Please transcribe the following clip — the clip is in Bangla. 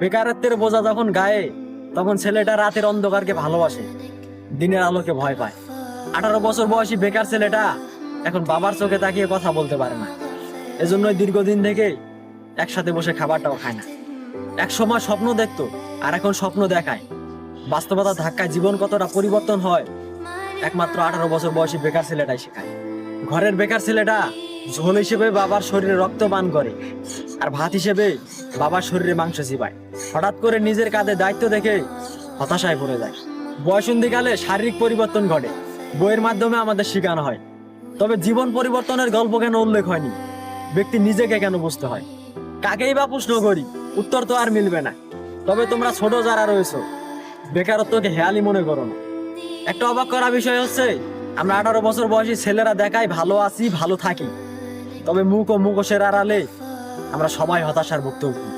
বেকারত্বের বোঝা যখন গায়ে, তখন ছেলেটা রাতের অন্ধকারকে ভালোবাসে, দিনের আলোকে ভয় পায়। 18 বছর বয়সী বেকার ছেলেটা এখন বাবার চোখে তাকিয়ে কথা বলতে পারে না। এজন্যই দীর্ঘদিন থেকে একসাথে বসে খাবারটাও খায় না। এক সময় স্বপ্ন দেখতো, আর এখন স্বপ্ন দেখায়। বাস্তবতার ধাক্কায় জীবন কতটা পরিবর্তন হয় একমাত্র 18 বছর বয়সী বেকার ছেলেটাই শেখায়। ঘরের বেকার ছেলেটা ঝোল হিসেবে বাবার শরীরে রক্ত পান করে, আর ভাত হিসেবে বাবার শরীরে মাংস চিবায়। হঠাৎ করে নিজের কাঁধে দায়িত্ব দেখে হতাশায় পড়ে যায়। বয়সন্ধিকালে শারীরিক পরিবর্তন ঘটে, বইয়ের মাধ্যমে আমাদের শেখানো হয়, তবে জীবন পরিবর্তনের গল্প কেন উল্লেখ হয়নি? ব্যক্তি নিজেকে কেন বুঝতে হয়? কাকেই বা প্রশ্ন করি, উত্তর তো আর মিলবে না। তবে তোমরা ছোট যারা রয়েছো, বেকারত্বকে হেয়ালি মনে করো না। একটা অবাক করা বিষয় হচ্ছে, আমরা 18 বছর বয়সী ছেলেরা দেখাই ভালো আছি, ভালো থাকি, তবে মুখ ও মুখোশের আড়ালে আমরা সবাই হতাশার ভুক্তভোগী।